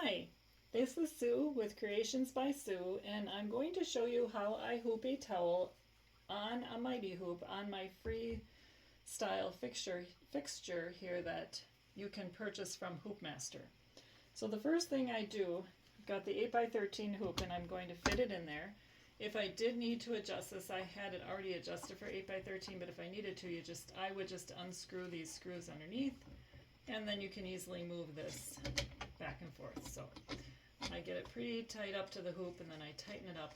Hi, this is Sue with Creations by Sue, and I'm going to show you how I hoop a towel on a Mighty Hoop on my freestyle fixture here that you can purchase from Hoopmaster. So the first thing I do, I've got the 8x13 hoop and I'm going to fit it in there. If I did need to adjust this, I had it already adjusted for 8x13, but if I needed to, I would just unscrew these screws underneath, and then you can easily move this back and forth. So I get it pretty tight up to the hoop, and then I tighten it up,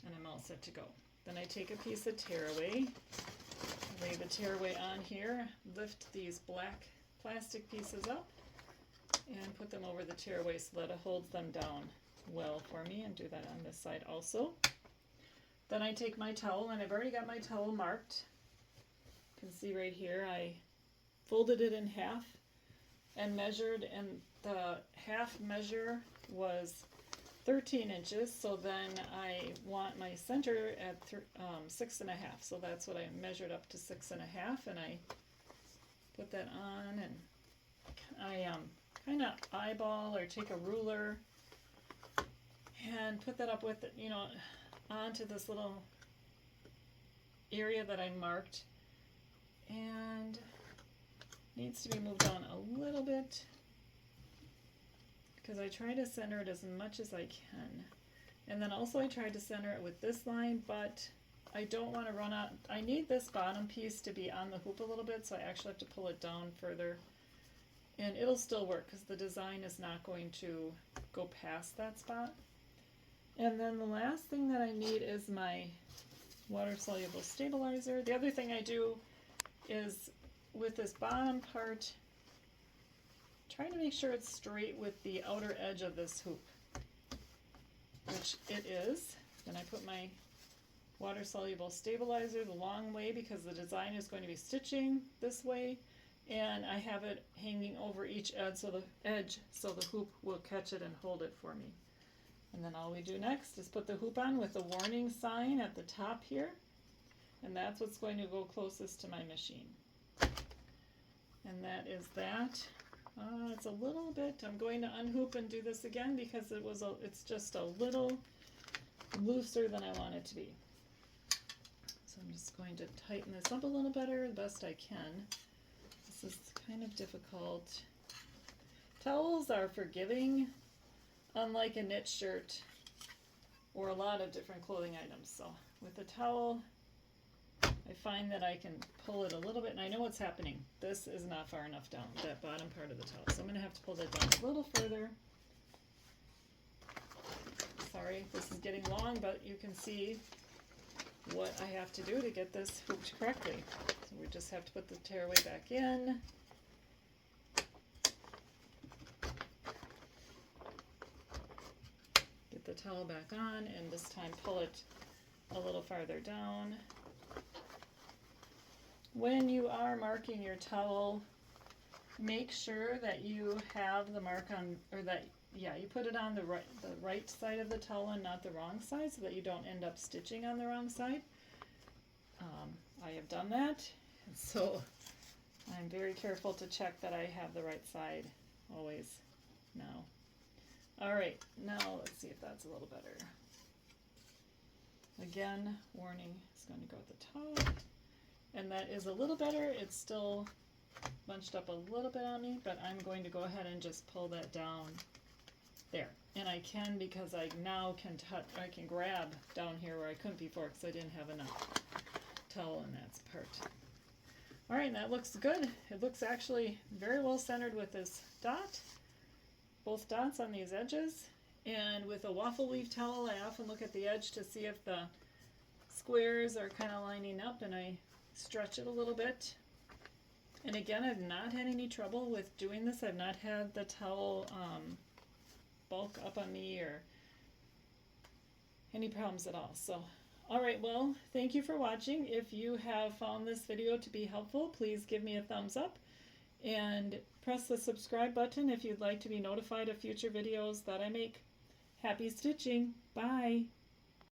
and I'm all set to go. Then I take a piece of tearaway, lay the tearaway on here, lift these black plastic pieces up, and put them over the tearaway so that it holds them down well for me, and do that on this side also. Then I take my towel, and I've already got my towel marked. You can see right here I folded it in half and measured, and the half measure was 13 inches, so then I want my center at 6.5, so that's what I measured up to 6.5, and I put that on, and I kind of eyeball or take a ruler and put that up with it, onto this little area that I marked, and needs to be moved down a little bit because I try to center it as much as I can. And then also I tried to center it with this line, but I don't want to run out. I need this bottom piece to be on the hoop a little bit, so I actually have to pull it down further. And it'll still work because the design is not going to go past that spot. And then the last thing that I need is my water-soluble stabilizer. The other thing I do is with this bottom part, try to make sure it's straight with the outer edge of this hoop, which it is. Then I put my water-soluble stabilizer the long way because the design is going to be stitching this way, and I have it hanging over each edge so the hoop will catch it and hold it for me. And then all we do next is put the hoop on with the warning sign at the top here, and that's what's going to go closest to my machine. And that is that. It's a little bit, I'm going to unhoop and do this again because it's just a little looser than I want it to be. So I'm just going to tighten this up a little better the best I can. This is kind of difficult. Towels are forgiving, unlike a knit shirt or a lot of different clothing items. So with a towel, I find that I can pull it a little bit, and I know what's happening. This is not far enough down, that bottom part of the towel. So I'm going to have to pull that down a little further. Sorry, this is getting long, but you can see what I have to do to get this hooped correctly. So we just have to put the tearaway back in. Get the towel back on, and this time pull it a little farther down. When you are marking your towel, make sure that you have the mark on, or that, yeah, you put it on the right side of the towel and not the wrong side, so that you don't end up stitching on the wrong side. I have done that, so I'm very careful to check that I have the right side always now. Alright, now let's see if that's a little better. Again, warning, it's going to go at the top. And that is a little better. It's still bunched up a little bit on me, but I'm going to go ahead and just pull that down there. And I can, because I now can I can grab down here where I couldn't before because I didn't have enough towel in that part. Alright, that looks good. It looks actually very well centered with this dot, both dots on these edges. And with a waffle weave towel, I often look at the edge to see if the squares are kind of lining up, and I stretch it a little bit. And again, I've not had any trouble with doing this. I've not had the towel bulk up on me or any problems at all. So, alright, well, thank you for watching. If you have found this video to be helpful, please give me a thumbs up and press the subscribe button if you'd like to be notified of future videos that I make. Happy stitching! Bye!